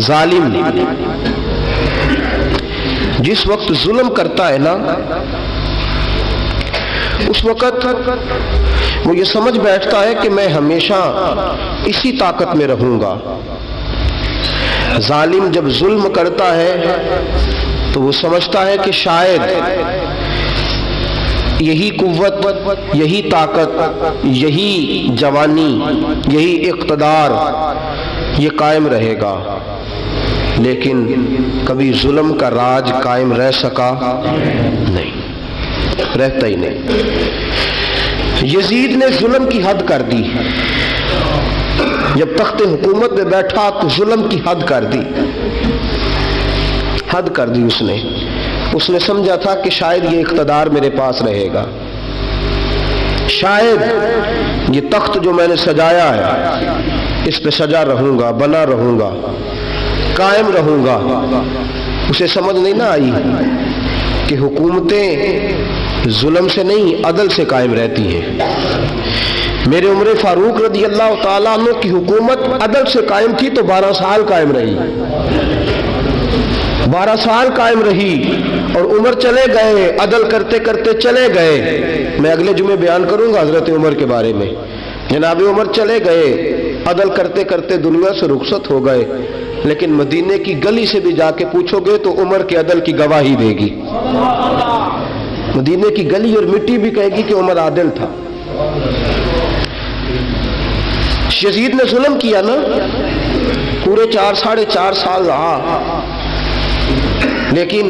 ظالم جس وقت ظلم کرتا ہے نا، اس وقت وہ یہ سمجھ بیٹھتا ہے کہ میں ہمیشہ اسی طاقت میں رہوں گا۔ ظالم جب ظلم کرتا ہے تو وہ سمجھتا ہے کہ شاید یہی قوت، یہی طاقت، یہی جوانی، یہی اقتدار یہ قائم رہے گا، لیکن کبھی ظلم کا راج قائم رہ سکا نہیں، رہتا ہی نہیں۔ یزید نے ظلم کی حد کر دی، جب تخت حکومت میں بیٹھا تو ظلم کی حد کر دی، حد کر دی اس نے سمجھا تھا کہ شاید یہ اقتدار میرے پاس رہے گا، شاید یہ تخت جو میں نے سجایا ہے اس پہ سجا رہوں گا، بنا رہوں گا، قائم رہوں گا۔ اسے سمجھ نہیں نہ آئی کہ حکومتیں ظلم سے نہیں عدل سے قائم رہتی ہیں۔ میرے عمر فاروق رضی اللہ تعالیٰ عنہ کی حکومت عدل سے قائم تھی تو 12 سال قائم رہی، 12 سال قائم رہی، اور عمر چلے گئے، عدل کرتے کرتے چلے گئے۔ میں اگلے جمعے بیان کروں گا حضرت عمر کے بارے میں۔ جناب عمر چلے گئے، عدل کرتے کرتے دنیا سے رخصت ہو گئے، لیکن مدینے کی گلی سے بھی جا کے پوچھو گے تو عمر کے عدل کی گواہی دے گی۔ مدینے کی گلی اور مٹی بھی کہے گی کہ عمر عادل تھا۔ یزید نے ظلم کیا نا، پورے 4.5 سال رہا، لیکن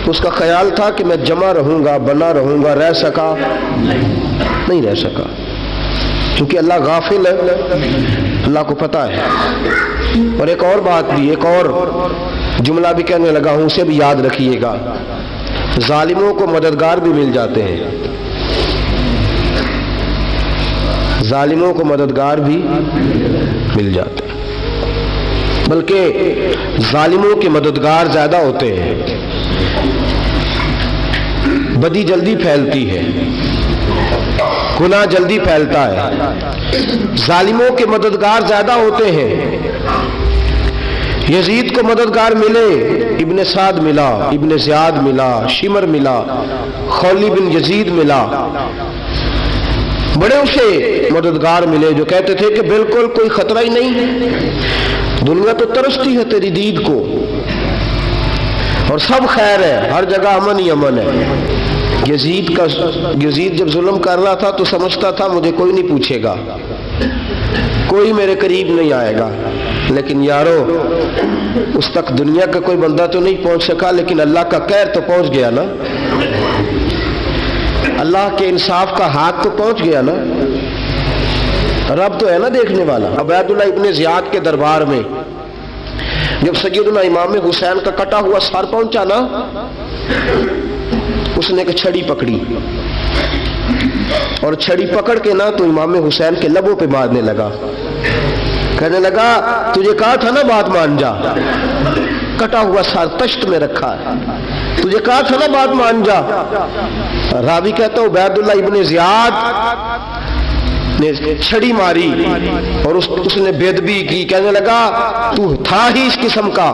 اس کا خیال تھا کہ میں جمع رہوں گا، بنا رہوں گا، رہ سکا نہیں، رہ سکا، کیونکہ اللہ غافل ہے، اللہ کو پتہ ہے۔ اور ایک اور بات بھی، ایک اور جملہ بھی کہنے لگا ہوں، اسے بھی یاد رکھیے گا، ظالموں کو مددگار بھی مل جاتے ہیں، ظالموں کو مددگار بھی مل جاتے ہیں، بلکہ ظالموں کے مددگار زیادہ ہوتے ہیں، بدی جلدی پھیلتی ہے، گناہ جلدی پھیلتا ہے، ظالموں کے مددگار زیادہ ہوتے ہیں۔ یزید کو مددگار ملے، ابن سعد ملا، ابن زیاد ملا، شمر ملا، خولی بن یزید ملا، بڑے اسے مددگار ملے جو کہتے تھے کہ بالکل کوئی خطرہ ہی نہیں، دنیا تو ترستی ہے تیری دید کو، اور سب خیر ہے، ہر جگہ امن ہی امن ہے۔ یزید جب ظلم کر رہا تھا تو سمجھتا تھا مجھے کوئی نہیں پوچھے گا، کوئی میرے قریب نہیں آئے گا، لیکن یارو اس تک دنیا کا کوئی بندہ تو نہیں پہنچ سکا، لیکن اللہ کا قہر تو پہنچ گیا نا، اللہ کے انصاف کا ہاتھ تو پہنچ گیا نا، رب تو ہے نا دیکھنے والا۔ عبید اللہ ابن زیاد کے دربار میں جب سیدنا امام حسین کا کٹا ہوا سر پہنچا نا، اس نے ایک چھڑی پکڑی، اور چھڑی پکڑ کے نا تو امام حسین کے لبوں پہ مارنے لگا، کہنے لگا تجھے کہا تھا نا بات مان جا، کٹا ہوا سر تشت میں رکھا ہے، تجھے کہا تھا نا بات مان جا۔ راوی کہتا ہے عبید اللہ ابن زیاد نے چھڑی ماری اور اس نے بے ادبی کی، کہنے لگا تو تھا ہی اس قسم کا،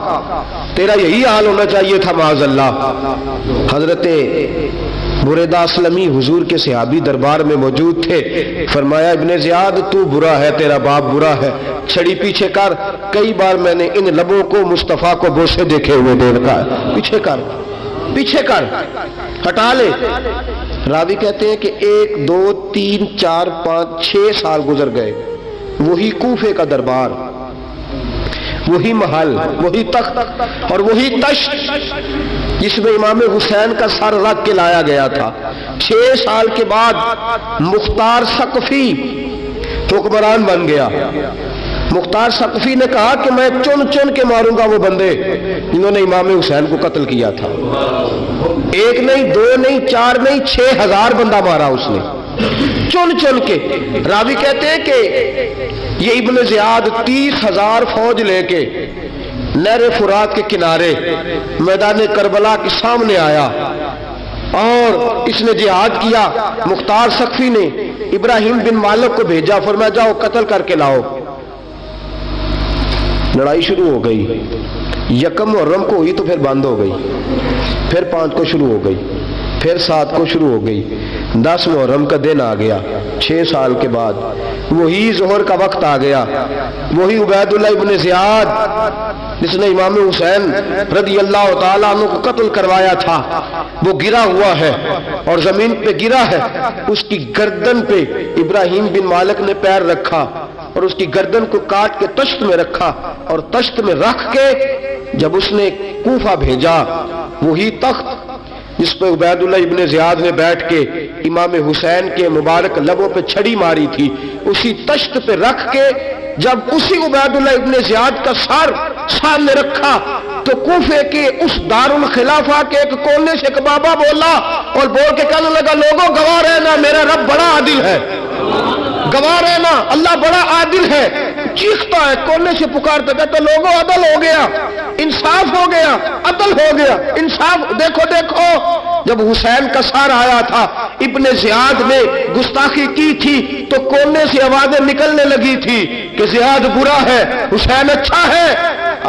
تیرا یہی حال ہونا چاہیے تھا معاذ اللہ۔ حضرت بریدہ اسلمی حضور کے صحابی دربار میں موجود تھے، فرمایا ابن زیاد تو برا ہے، تیرا باپ برا ہے، چھڑی پیچھے کر، کئی بار میں نے ان لبوں کو مصطفیٰ کو بوسے دیکھے ہوئے دیکھا ہے، پیچھے کر، پیچھے کر، ہٹا لے۔ راوی کہتے ہیں کہ 1 2 3 4 5 6 سال گزر گئے، وہی کوفے کا دربار، وہی محل، وہی تخت اور وہی تشت جس میں امام حسین کا سر رکھ کے لایا گیا تھا۔ 6 سال کے بعد مختار ثقفی حکمران بن گیا۔ مختار ثقفی نے کہا کہ میں چن چن کے ماروں گا وہ بندے جنہوں نے امام حسین کو قتل کیا تھا۔ 1 نہیں 2 نہیں 4 نہیں 6000 بندہ مارا اس نے، چن چن کے۔ راوی کہتے ہیں کہ یہ ابن زیاد 30,000 فوج لے کے نہر فرات کے کنارے میدان کربلا کے سامنے آیا اور اس نے جہاد کیا۔ مختار ثقفی نے ابراہیم بن مالک کو بھیجا، فرمایا جاؤ قتل کر کے لاؤ۔ لڑائی شروع ہو گئی، یکم محرم کو ہوئی تو پھر بند ہو گئی، پھر 5 کو شروع ہو گئی، پھر 7 کو شروع ہو گئی، 10 محرم کا دن آ گیا 6 سال کے بعد، وہی ظہر کا وقت آ گیا، وہی عبید اللہ ابن زیاد جس نے امام حسین رضی اللہ تعالیٰ عنہ کو قتل کروایا تھا، وہ گرا ہوا ہے اور زمین پہ گرا ہے، اس کی گردن پہ ابراہیم بن مالک نے پیر رکھا اور اس کی گردن کو کاٹ کے تشت میں رکھا، اور تشت میں رکھ کے جب اس نے کوفہ بھیجا، وہی تخت جس پہ عبید اللہ ابن زیاد نے بیٹھ کے امام حسین کے مبارک لبوں پہ چھڑی ماری تھی، اسی تشت پہ رکھ کے جب اسی عبید اللہ ابن زیاد کا سر سامنے رکھا تو کوفے کے اس دارالخلافہ کے ایک کونے سے ایک بابا بولا اور بول کے کہنے لگا، لوگوں گواہ رہنا میرا رب بڑا عادل ہے، گواہ رہنا اللہ بڑا عادل ہے۔ چیختا ہے، کونے سے پکارتا، کہتا لوگوں عدل ہو گیا، انصاف ہو گیا، عدل ہو گیا، انصاف۔ دیکھو دیکھو، جب حسین کا سر آیا تھا، ابن زیاد نے گستاخی کی تھی تو کونے سے آوازیں نکلنے لگی تھی کہ زیاد برا ہے، حسین اچھا ہے۔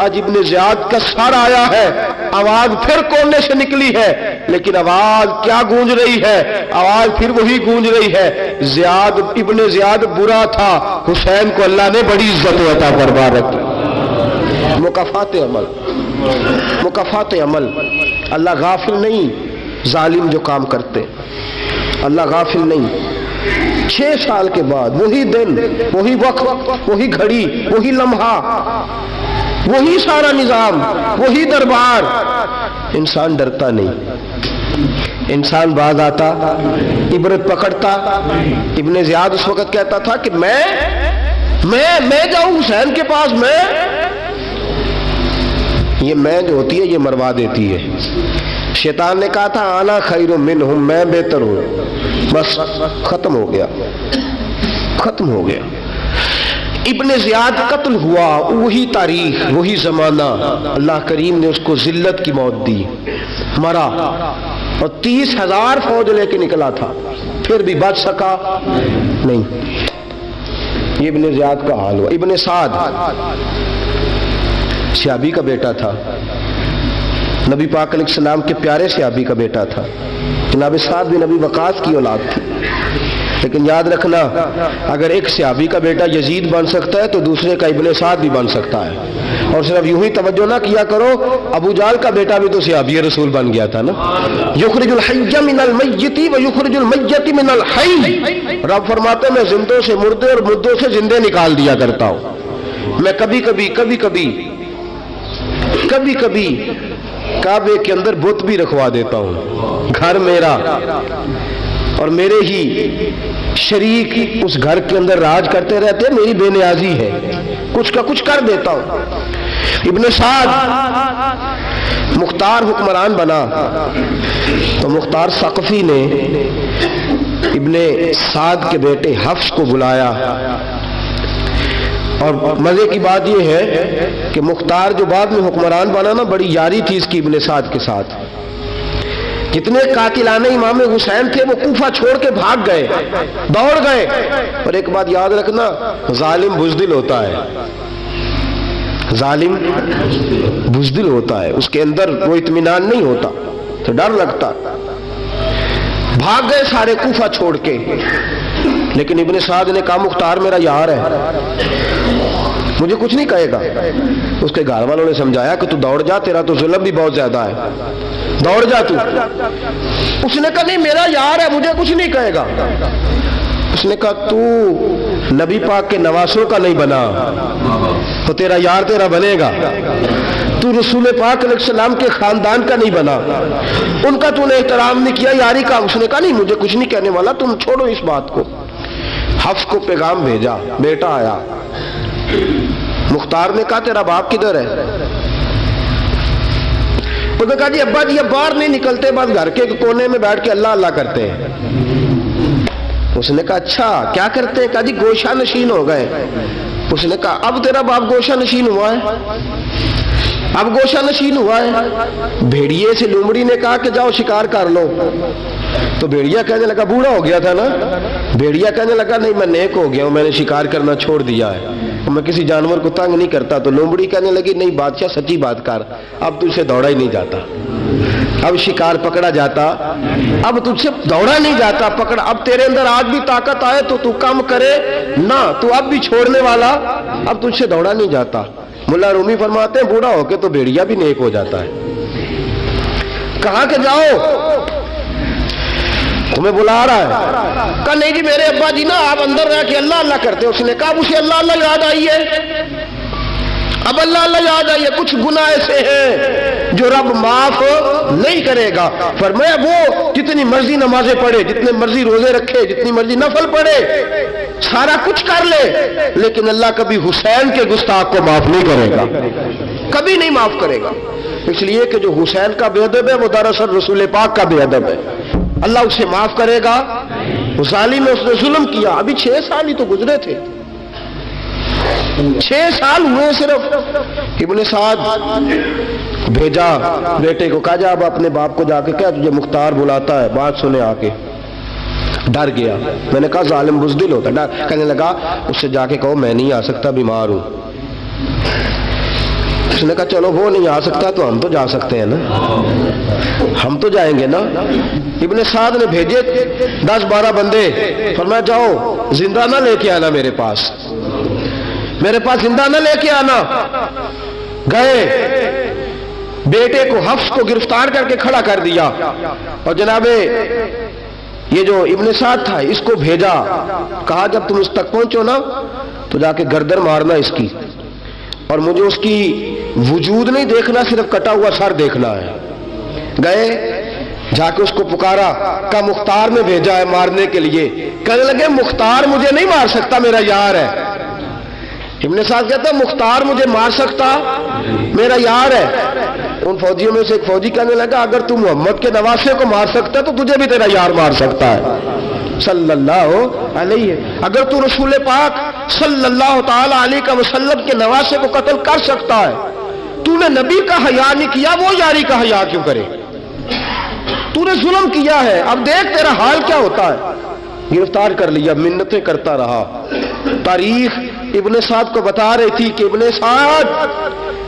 آج ابن زیاد کا سر آیا ہے، آواز پھر کونے سے نکلی ہے، لیکن آواز کیا گونج رہی ہے؟ آواز پھر وہی گونج رہی ہے، ابن زیاد برا تھا، حسین کو اللہ نے بڑی عزت عطا فرما رکھی۔ مکافات عمل، مکافات عمل، اللہ غافل نہیں ظالم جو کام کرتے، اللہ غافل نہیں۔ 6 سال کے بعد وہی دن، وہی وقت، وہی گھڑی، وہی لمحہ، وہی سارا نظام، وہی دربار، انسان ڈرتا نہیں، انسان باز آتا، عبرت پکڑتا۔ ابن زیاد اس وقت کہتا تھا کہ میں جاؤں حسین کے پاس، یہ میں جو ہوتی ہے یہ مروا دیتی ہے۔ شیطان نے کہا تھا انا خیر منہم، میں بہتر ہوں، بس ختم ہو گیا، ختم ہو گیا۔ ابن زیاد قتل ہوا، وہی تاریخ، وہی زمانہ، اللہ کریم نے اس کو ذلت کی موت دی، مرا، اور 30,000 فوج لے کے نکلا تھا، پھر بھی بچ سکا نہیں۔ یہ ابن زیاد کا حال ہوا۔ ابن سعد صحابی کا بیٹا تھا، نبی پاک علیہ السلام کے پیارے صحابی کا بیٹا تھا، جناب سعد بن ابی وقاص کی اولاد تھی۔ لیکن یاد رکھنا، اگر ایک صحابی کا بیٹا یزید بن سکتا ہے تو دوسرے کا ابن سعد بھی بن سکتا ہے۔ اور صرف یوں ہی توجہ نہ کیا کرو، ابو جہل کا بیٹا بھی تو صحابی رسول بن گیا تھا نا۔ یخرج الحی من المیت ویخرج المیت من الحی، رب فرماتے ہیں میں زندوں سے مردے اور مردوں سے زندے نکال دیا کرتا ہوں۔ میں کبھی کبھی کعبے کے اندر بت بھی رکھوا دیتا ہوں، گھر میرا اور میرے ہی شریک اس گھر کے اندر راج کرتے رہتے ہیں، میری بے نیازی ہے، کچھ کا کچھ کر دیتا ہوں۔ ابن سعد مختار حکمران بنا تو مختار ثقفی نے ابن سعد کے بیٹے حفص کو بلایا، اور مزے کی بات یہ ہے کہ مختار جو بعد میں حکمران بنا نا، بڑی یاری تھی اس کی ابن سعد کے ساتھ۔ جتنے قاتلان امام حسین تھے وہ کوفہ چھوڑ کے بھاگ گئے، دوڑ گئے۔ اور ایک بات یاد رکھنا، ظالم بزدل ہوتا ہے، ظالم بزدل ہوتا ہے، اس کے اندر وہ اطمینان نہیں ہوتا، تو ڈر لگتا۔ بھاگ گئے سارے کوفہ چھوڑ کے، لیکن ابن سعد نے کہا مختار میرا یار ہے، مجھے کچھ نہیں کہے گا۔ اس کے گھر والوں نے سمجھایا کہ تو دوڑ جا، تیرا تو ظلم بھی بہت زیادہ ہے، دوڑ جا تو۔ اس نے کہا نہیں میرا یار ہے، مجھے کچھ نہیں کہے گا۔ اس نے کہا تو نبی پاک کے نواسوں کا نہیں بنا تو تیرا یار تیرا بنے گا، تو رسول پاک علیہ السلام کے خاندان کا نہیں بنا، ان کا تو نے احترام نہیں کیا، یاری کا۔ اس نے کہا نہیں مجھے کچھ نہیں کہنے والا، تم چھوڑو اس بات کو۔ حفص کو پیغام بھیجا، بیٹا آیا۔ مختار نے کہا تیرا باپ کدھر ہے؟ اس نے کہا جی ابا جی اب باہر نہیں نکلتے، بس گھر کے کونے میں بیٹھ کے اللہ اللہ کرتے ہیں۔ اس نے کہا اچھا کیا کرتے ہیں؟ کہا جی گوشہ نشین ہو گئے۔ اس نے کہا اب تیرا باپ گوشہ نشین ہوا ہے؟ اب گوشہ نشین ہوا ہے؟ بھیڑیے سے لومڑی نے کہا کہ جاؤ شکار کر لو، تو بھیڑیا کہنے لگا بوڑھا ہو گیا تھا نا، بھیڑیا کہنے لگا نہیں میں نیک ہو گیا ہوں، میں نے شکار کرنا چھوڑ دیا ہے۔ میں کسی جانور کو تنگ نہیں کرتا، تو لومڑی کہنے لگی نہیں بادشاہ سچی بات کر، اب تجھ سے دوڑا ہی نہیں جاتا، اب شکار پکڑا جاتا، اب تجھ سے دوڑا نہیں جاتا، پکڑا، اب تیرے اندر آج بھی طاقت آئے تو تو کم کرے نہ، تو اب بھی چھوڑنے والا، اب تجھ سے دوڑا نہیں جاتا۔ ملا رومی فرماتے ہیں بوڑھا ہو کے تو بھیڑیا بھی نیک ہو جاتا ہے۔ کہا کہ جاؤ تمہیں بلا رہا ہے، کہا نہیں جی میرے ابا جی نا آپ اندر رہ کے اللہ اللہ کرتے، اس نے کہا اسے اللہ اللہ یاد آئی ہے، اب اللہ اللہ یاد آئی ہے، کچھ گناہ ایسے ہیں جو رب معاف نہیں کرے گا۔ فرمایا وہ جتنی مرضی نمازیں پڑھے، جتنے مرضی روزے رکھے، جتنی مرضی نفل پڑھے، سارا کچھ کر لے، لیکن اللہ کبھی حسین کے گستاخ کو معاف نہیں کرے گا، کبھی نہیں معاف کرے گا، اس لیے کہ جو حسین کا بے ادب ہے وہ دراصل رسول پاک کا بے ادب ہے، اللہ اسے معاف کرے گا۔ ظالم نے اس نے ظلم کیا، ابھی 6 سال ہی تو گزرے تھے، 6 سال ہوئے صرف۔ ابن سعد بھیجا بیٹے کو، کہا جا اب اپنے باپ کو جا کے کہا تجھے مختار بلاتا ہے، بات سنے آ کے۔ ڈر گیا، میں نے کہا ظالم بزدل ہوتا ہے، کہنے لگا اس سے جا کے کہو میں نہیں آ سکتا، بیمار ہوں۔ اس نے کہا چلو وہ نہیں آ سکتا تو ہم تو جا سکتے ہیں نا، ہم تو جائیں گے نا۔ ابن سعد نے بھیجے 10-12 بندے، فرمایا جاؤ زندہ نہ لے کے آنا میرے پاس، میرے پاس زندہ نہ لے کے آنا۔ گئے، بیٹے کو حفص کو گرفتار کر کے کھڑا کر دیا، اور جناب یہ جو ابن سعد تھا اس کو بھیجا، کہا جب تم اس تک پہنچو نا تو جا کے گردن مارنا اس کی، اور مجھے اس کی وجود نہیں دیکھنا، صرف کٹا ہوا سر دیکھنا ہے۔ گئے، جا کے اس کو پکارا، کہا مختار نے بھیجا ہے مارنے کے لیے۔ کہنے لگے مختار مجھے نہیں مار سکتا، میرا یار ہے۔ ابن سعد کہتا ہے مختار مجھے مار سکتا، میرا یار ہے۔ ان فوجیوں میں سے ایک فوجی کہنے لگا اگر تم محمد کے نواسے کو مار سکتا ہے تو تجھے بھی تیرا یار مار سکتا ہے صلی اللہ علیہ، اگر تو رسول پاک صلی اللہ تعالی علیہ وسلم کے نواسے کو قتل کر سکتا ہے، تو نے نبی کا حیا نہیں کیا، وہ یاری کا حیا کیوں کرے؟ تو نے ظلم کیا ہے، اب دیکھ تیرا حال کیا ہوتا ہے۔ گرفتار کر لیا، منتیں کرتا رہا۔ تاریخ ابن سعد کو بتا رہی تھی کہ ابن سعد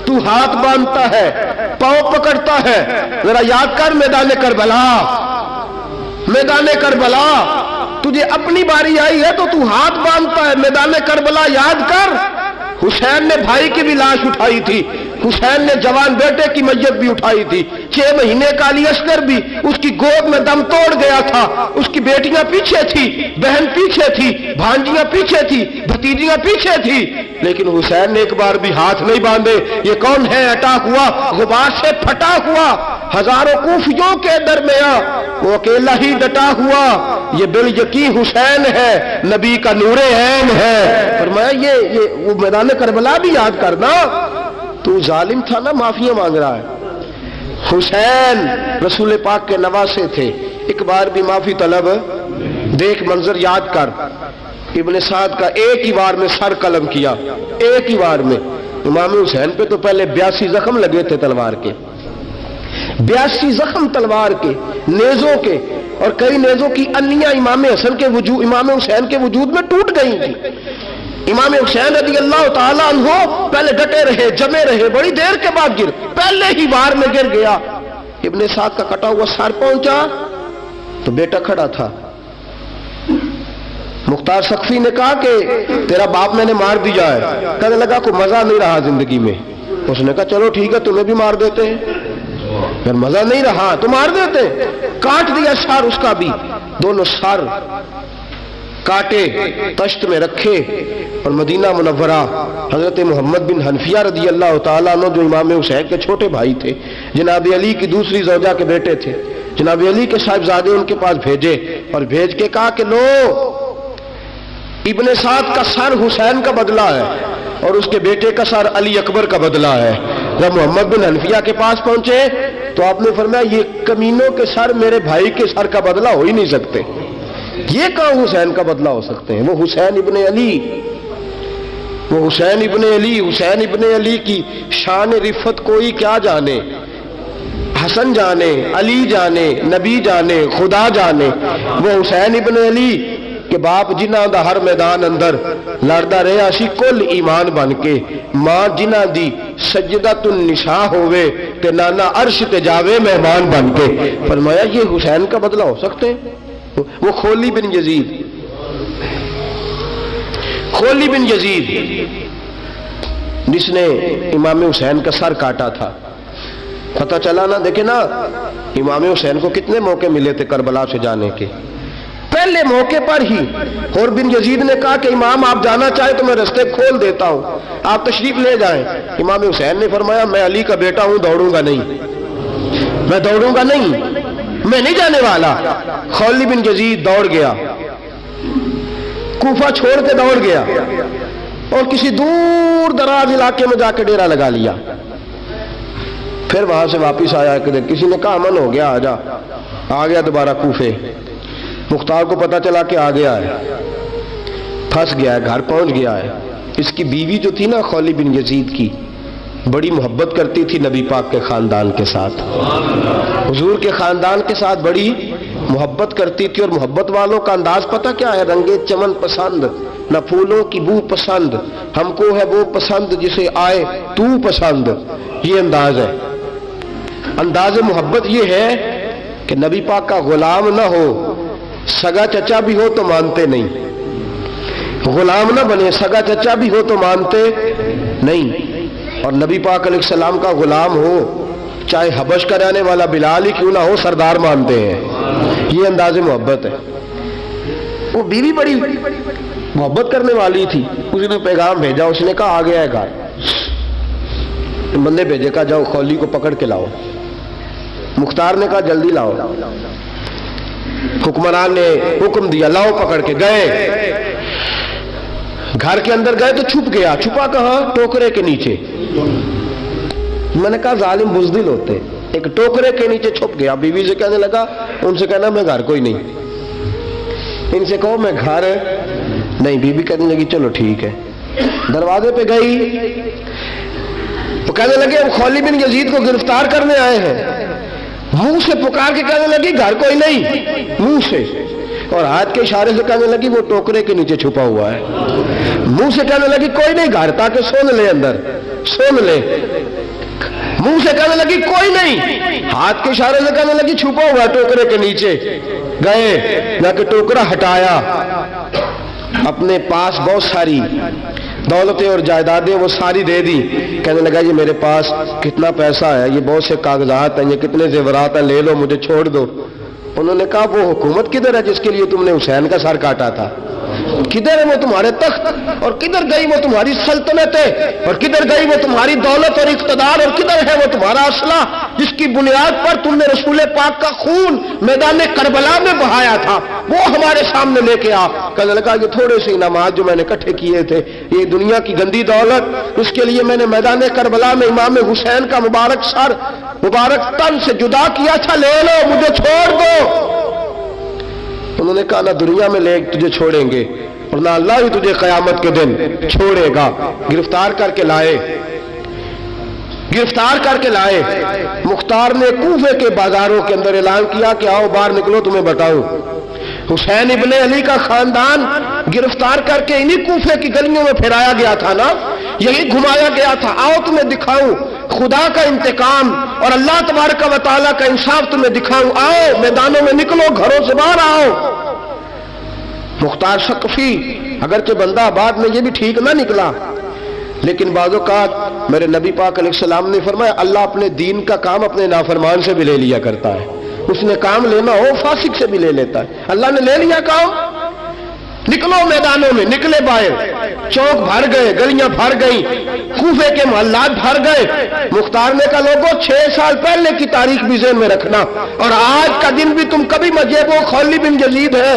تو ہاتھ باندھتا ہے، پاؤں پکڑتا ہے، ذرا یاد کر میدان کربلا، میدان کربلا تجھے اپنی باری آئی ہے تو تو ہاتھ باندھتا ہے، میدان کربلا یاد کر۔ حسین نے بھائی کی بھی لاش اٹھائی تھی، حسین نے جوان بیٹے کی میت بھی اٹھائی تھی، 6 مہینے کا علی اصغر بھی اس کی گود میں دم توڑ گیا تھا، اس کی بیٹیاں پیچھے تھی، بہن پیچھے تھی، بھانجیاں پیچھے تھی، بھتیجیاں پیچھے تھی، لیکن حسین نے ایک بار بھی ہاتھ نہیں باندھے۔ یہ کون ہے اٹا ہوا، غبار سے پھٹا ہوا، ہزاروں کوفیوں کے درمیان وہ اکیلا ہی ڈٹا ہوا، یہ بال یقین حسین ہے، نبی کا نور عین ہے۔ فرمایا یہ وہ میدان کربلا بھی یاد کرنا، تو ظالم تھا نا، معافیاں مانگ رہا ہے۔ حسین رسول پاک کے نواسے تھے، ایک بار بھی معافی طلب، دیکھ منظر یاد کر۔ ابن سعد کا ایک ہی بار میں سر قلم کیا، ایک ہی بار میں۔ امام حسین پہ تو پہلے 82 زخم لگے تھے تلوار کے، 82 زخم تلوار کے، نیزوں کے، اور کئی نیزوں کی انیاں امام حسین کے وجود میں ٹوٹ گئی تھی۔ امام حسین رضی اللہ تعالیٰ عنہ پہلے ڈٹے رہے، جمے رہے، بڑی دیر کے بعد پہلے ہی بار میں گر گیا۔ ابن سعد کا کٹا ہوا سر پہنچا تو بیٹا کھڑا تھا۔ مختار سقفی نے کہا کہ تیرا باپ میں نے مار دیا ہے۔ کہنے لگا کوئی مزہ نہیں رہا زندگی میں۔ اس نے کہا چلو ٹھیک ہے تمہیں بھی مار دیتے ہیں، اگر مزہ نہیں رہا تو مار دیتے۔ کاٹ دیا سر اس کا بھی، دونوں سر کاٹے، تشت میں رکھے، اور مدینہ منورہ حضرت محمد بن حنفیہ رضی اللہ تعالیٰ عنہ جو امام حسین کے چھوٹے بھائی تھے، جناب علی کی دوسری زوجہ کے بیٹے تھے، جناب علی کے صاحبزادے ان کے پاس بھیجے، اور بھیج کے کہا کہ لو ابن سعد کا سر حسین کا بدلہ ہے اور اس کے بیٹے کا سر علی اکبر کا بدلہ ہے۔ جب محمد بن حنفیہ کے پاس پہنچے تو آپ نے فرمایا یہ کمینوں کے سر میرے بھائی کے سر کا بدلہ ہو ہی نہیں سکتے، یہ کہاں حسین کا بدلہ ہو سکتے ہیں؟ وہ حسین ابن علی، وہ حسین ابن علی، حسین ابن علی کی شان رفت کوئی کیا جانے، حسن جانے، علی جانے، نبی جانے، خدا جانے۔ وہ حسین ابن علی کہ باپ جنہاں دا ہر میدان اندر لڑدا رہا سی کل ایمان بن کے، ماں جنہاں دی سجدۃ النساء ہوئے تے نانا عرش تے جاوے مہمان بن کے۔ فرمایا یہ حسین کا بدلہ ہو سکتے ہیں؟ وہ خولی بن یزید، خولی بن یزید جس نے امام حسین کا سر کاٹا تھا، پتہ چلا نا، دیکھیں نا امام حسین کو کتنے موقع ملے تھے کربلا سے جانے کے، پہلے موقع پر ہی اور بن یزید نے کہا کہ امام آپ جانا چاہے تو میں رستے کھول دیتا ہوں، آپ تشریف لے جائیں۔ امام حسین نے فرمایا میں علی کا بیٹا ہوں، دوڑوں گا نہیں، میں دوڑوں گا نہیں، میں نہیں جانے والا۔ خولی بن یزید دوڑ گیا، کوفہ چھوڑ کے دوڑ گیا اور کسی دور دراز علاقے میں جا کے ڈیرا لگا لیا۔ پھر وہاں سے واپس آیا کہ کسی نے کہا امن ہو گیا، آجا، آ گیا دوبارہ کوفے۔ مختار کو پتا چلا کہ آ گیا ہے، پھنس گیا ہے، گھر پہنچ گیا ہے۔ اس کی بیوی جو تھی نا خولی بن یزید کی، بڑی محبت کرتی تھی نبی پاک کے خاندان کے ساتھ، حضور کے خاندان کے ساتھ بڑی محبت کرتی تھی، اور محبت والوں کا انداز پتہ کیا ہے؟ رنگے چمن پسند، نہ پھولوں کی بو پسند، ہم کو ہے وہ پسند جسے آئے تو پسند۔ یہ انداز ہے، انداز محبت یہ ہے کہ نبی پاک کا غلام نہ ہو، سگا چچا بھی ہو تو مانتے نہیں، غلام نہ بنے، سگا چچا بھی ہو تو مانتے نہیں، اور نبی پاک علیہ السلام کا غلام ہو، چاہے حبش کا رہنے والا بلال ہی کیوں نہ ہو، سردار مانتے ہیں۔ یہ انداز محبت ہے۔ وہ بیوی بڑی محبت کرنے والی تھی، اس نے پیغام بھیجا، اس نے کہا آ گیا ہے گھر، بندے بھیجے، کہا جاؤ خولی کو پکڑ کے لاؤ۔ مختار نے کہا جلدی لاؤ، حکمران نے حکم دیا لاؤ، پکڑ کے گئے، گھر کے اندر گئے تو چھپ گیا۔ چھپا کہاں؟ ٹوکرے کے نیچے۔ میں نے کہا ظالم بزدل ہوتے، ایک ٹوکرے کے نیچے چھپ گیا۔ بیوی سے کہنے لگا، ان سے کہنا میں گھر کوئی نہیں، ان سے کہو میں گھر نہیں۔ بیوی کہنے لگی چلو ٹھیک ہے۔ دروازے پہ گئی، وہ کہنے لگے ہم خولی بن یزید کو گرفتار کرنے آئے ہیں۔ منہ سے پکار کے کہنے لگی گھر کوئی نہیں، منہ سے، اور ہاتھ کے اشارے سے کہنے لگی وہ ٹوکرے کے نیچے چھپا ہوا ہے۔ منہ سے کہنے لگی کوئی نہیں گھر، تاکہ سن لے اندر، سن لے۔ منہ سے کہنے لگی کوئی نہیں، ہاتھ کے اشارے سے کہنے لگی چھپا ہوا ہے ٹوکرے کے نیچے۔ گئے، جا کے ٹوکرا ہٹایا، اپنے پاس بہت ساری دولتیں اور جائیدادیں وہ ساری دے دی۔ کہنے لگا یہ میرے پاس کتنا پیسہ ہے، یہ بہت سے کاغذات ہیں، یہ کتنے زیورات ہیں، لے لو، مجھے چھوڑ دو۔ انہوں نے کہا وہ حکومت کدھر ہے جس کے لیے تم نے حسین کا سر کاٹا تھا؟ کدھر ہے وہ تمہارے تخت، اور کدھر گئی وہ تمہاری سلطنتیں، اور کدھر گئی وہ تمہاری دولت اور اقتدار، اور کدھر ہے وہ تمہارا اسلحہ جس کی بنیاد پر تم نے رسول پاک کا خون میدان کربلا میں بہایا تھا؟ وہ ہمارے سامنے لے کے آ۔ کہنے لگا یہ تھوڑے سے انعامات جو میں نے اکٹھے کیے تھے، یہ دنیا کی گندی دولت، اس کے لیے میں نے میدان کربلا میں امام حسین کا مبارک سر مبارک تن سے جدا کیا تھا، لے لو، مجھے چھوڑ دو۔ انہوں نے کہا نہ دنیا میں لے تجھے چھوڑیں گے، اور نہ اللہ ہی تجھے قیامت کے دن چھوڑے گا۔ گرفتار کر کے لائے، گرفتار کر کے لائے۔ مختار نے کوفے کے بازاروں کے اندر اعلان کیا کہ آؤ باہر نکلو، تمہیں بتاؤں حسین ابن علی کا خاندان گرفتار کر کے انہی کوفے کی گلیوں میں پھرایا گیا تھا نا، یہی گھمایا گیا تھا، آؤ تمہیں دکھاؤں خدا کا انتقام اور اللہ تبارک و تعالیٰ کا انصاف تمہیں دکھاؤں، آؤ میدانوں میں نکلو، گھروں سے باہر آؤ۔ مختار ثقفی اگرچہ بندہ آباد میں یہ بھی ٹھیک نہ نکلا، لیکن بعض اوقات میرے نبی پاک علیہ السلام نے فرمایا اللہ اپنے دین کا کام اپنے نافرمان سے بھی لے لیا کرتا ہے، اس نے کام لینا ہو فاسق سے بھی لے لیتا ہے۔ اللہ نے لے لیا کام، نکلو میدانوں میں، نکلے باہر، چوک بھر گئے، گلیاں بھر گئیں، کوفے کے محلات بھر گئے۔ مختار نے کہا لوگوں 6 سال پہلے کی تاریخ بھی ذہن میں رکھنا، اور آج کا دن بھی تم کبھی مجھے وہ خولی بن یزید ہے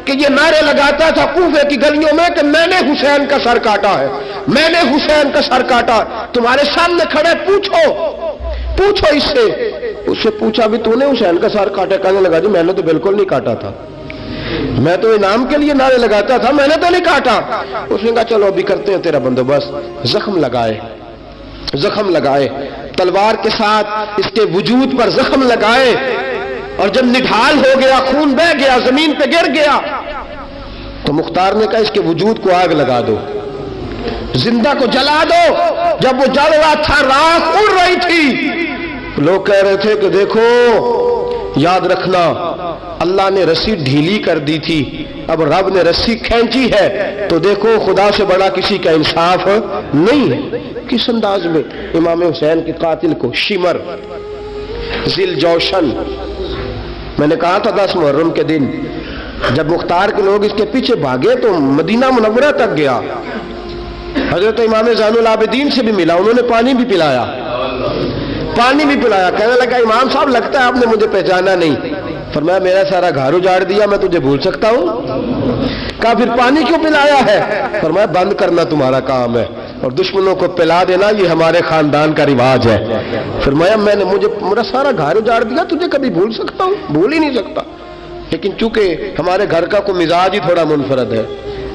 کہ یہ نعرے لگاتا تھا کوفے کی گلیوں میں کہ میں نے حسین کا سر کاٹا ہے، میں نے حسین کا سر کاٹا۔ تمہارے سامنے کھڑے، پوچھو پوچھو اس سے پوچھا بھی تو نے حسین کا سر کاٹا؟ کہنے لگا جی میں نے تو بالکل نہیں کاٹا تھا، میں تو انعام کے لیے نعرے لگاتا تھا، میں نے تو نہیں کاٹا۔ اس نے کہا چلو ابھی کرتے ہیں تیرا بندوبست۔ زخم لگائے، زخم لگائے، تلوار کے ساتھ اس کے وجود پر زخم لگائے، اور جب نڈھال ہو گیا، خون بہ گیا، زمین پہ گر گیا، تو مختار نے کہا اس کے وجود کو آگ لگا دو، زندہ کو جلا دو۔ جب وہ جل رہا تھا راکھ اڑ رہی تھی، لوگ کہہ رہے تھے کہ دیکھو یاد رکھنا اللہ نے رسی ڈھیلی کر دی تھی، اب رب نے رسی کھینچی ہے، تو دیکھو خدا سے بڑا کسی کا انصاف نہیں ہے۔ کس انداز میں امام حسین کے قاتل کو شمر ذل جوشن، میں نے کہا تھا 10 محرم کے دن جب مختار کے لوگ اس کے پیچھے بھاگے تو مدینہ منورہ تک گیا، حضرت امام زین العابدین سے بھی ملا، انہوں نے پانی بھی پلایا، کہنے لگا امام صاحب لگتا ہے آپ نے مجھے پہچانا نہیں۔ فرمایا میرا سارا گھر اجاڑ دیا، میں تجھے بھول سکتا ہوں؟ کہا پھر پانی کیوں پلایا ہے؟ فرمایا بند کرنا تمہارا کام ہے اور دشمنوں کو پلا دینا یہ ہمارے خاندان کا رواج ہے۔ فرمایا میں نے میرا سارا گھر اجاڑ دیا، تجھے کبھی بھول سکتا ہوں؟ بھول ہی نہیں سکتا، لیکن چونکہ ہمارے گھر کا کوئی مزاج ہی تھوڑا منفرد ہے،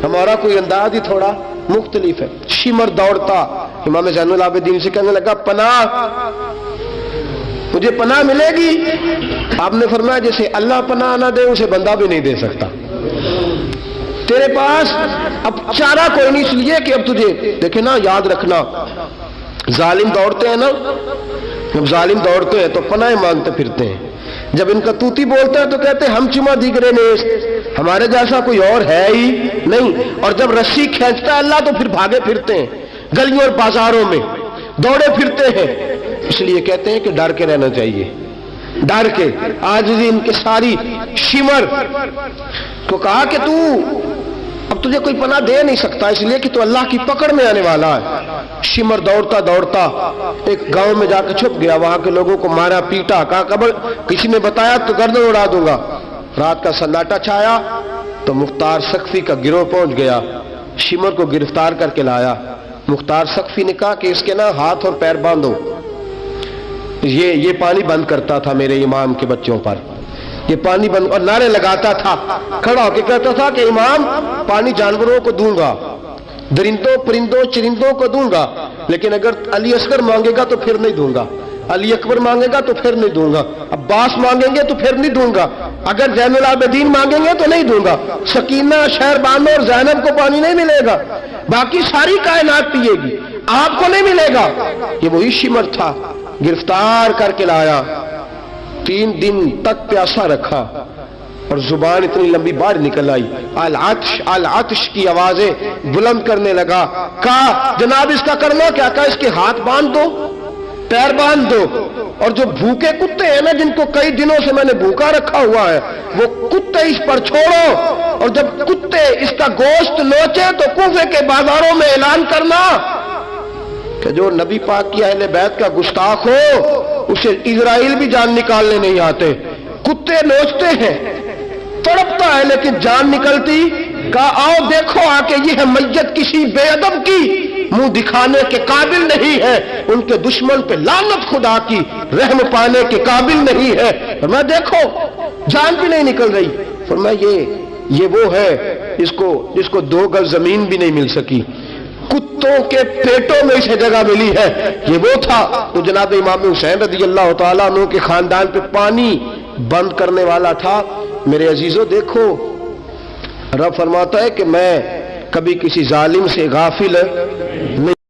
ہمارا کوئی انداز ہی تھوڑا مختلف ہے۔ شمر دوڑتا امام زین العابدین سے کہنے لگا پناہ، مجھے پناہ ملے گی؟ آپ نے فرمایا جیسے اللہ پناہ نہ دے اسے بندہ بھی نہیں دے سکتا، تیرے پاس اب چارہ کوئی نہیں، اس لیے کہ اب تجھے دیکھے نا، یاد رکھنا ظالم دوڑتے ہیں نا، جب ظالم دوڑتے ہیں تو پناہ مانگتے پھرتے ہیں، جب ان کا توتی بولتا ہے تو کہتے ہیں ہم چما دیگرے نیست، ہمارے جیسا کوئی اور ہے ہی نہیں، اور جب رسی کھینچتا ہے اللہ تو پھر بھاگے پھرتے ہیں گلیوں اور بازاروں میں، دوڑے پھرتے ہیں۔ اس لیے کہتے ہیں کہ ڈر کے رہنا چاہیے، ڈر کے۔ آج ان کے ساری شمر کو کہا کہ تو اب تجھے کوئی پناہ دے نہیں سکتا، اس لیے کہ تو اللہ کی پکڑ میں آنے والا ہے۔ شمر دوڑتا دوڑتا ایک گاؤں میں جا کے چھپ گیا، وہاں کے لوگوں کو مارا پیٹا، کہا قبر کسی نے بتایا تو گردن اڑا دوں گا۔ رات کا سناٹا چھایا تو مختار سقفی کا گروہ پہنچ گیا، شمر کو گرفتار کر کے لایا۔ مختار سقفی نے کہا کہ اس کے نا ہاتھ اور پیر باندھو، یہ پانی بند کرتا تھا میرے امام کے بچوں پر، یہ پانی بند، اور نعرے لگاتا تھا، کھڑا ہو کے کہتا تھا کہ امام پانی جانوروں کو دوں گا، درندوں پرندوں چرندوں کو دوں گا، لیکن اگر علی اصغر مانگے گا تو پھر نہیں دوں گا، علی اکبر مانگے گا تو پھر نہیں دوں گا، عباس مانگیں گے تو پھر نہیں دوں گا، اگر زین العابدین مانگیں گے تو نہیں دوں گا، سکینہ شہربانو اور زینب کو پانی نہیں ملے گا، باقی ساری کائنات پیے گی، آپ کو نہیں ملے گا۔ یہ وہی شمر تھا، گرفتار کر کے لایا، 3 دن تک پیاسا رکھا اور زبان اتنی لمبی باہر نکل آئی، العطش العطش کی آوازیں بلند کرنے لگا۔ کہا جناب اس کا کرنا کیا؟ کہا اس کے ہاتھ باندھ دو، پیر باندھ دو، اور جو بھوکے کتے ہیں نا، جن کو کئی دنوں سے میں نے بھوکا رکھا ہوا ہے، وہ کتے اس پر چھوڑو، اور جب کتے اس کا گوشت نوچے تو کوفے کے بازاروں میں اعلان کرنا کہ جو نبی پاک کی اہل بیت کا گستاخ ہو اسے اسرائیل بھی جان نکالنے نہیں آتے۔ کتے نوچتے ہیں، تڑپتا ہے لیکن جان نکلتی۔ کہا آؤ دیکھو آ کے یہ ہے میت کسی بے ادب کی، منہ دکھانے کے قابل نہیں ہے، ان کے دشمن پہ لعنت خدا کی، رحم پانے کے قابل نہیں ہے۔ فرمایا دیکھو جان بھی نہیں نکل رہی۔ فرمایا یہ وہ ہے جس کو 2 گز زمین بھی نہیں مل سکی، کتوں کے پیٹوں میں اسے جگہ ملی ہے، یہ وہ تھا۔ تو جناب امام حسین رضی اللہ تعالیٰ عنہ کے خاندان پہ پانی بند کرنے والا تھا۔ میرے عزیزو دیکھو، رب فرماتا ہے کہ میں کبھی کسی ظالم سے غافل نہیں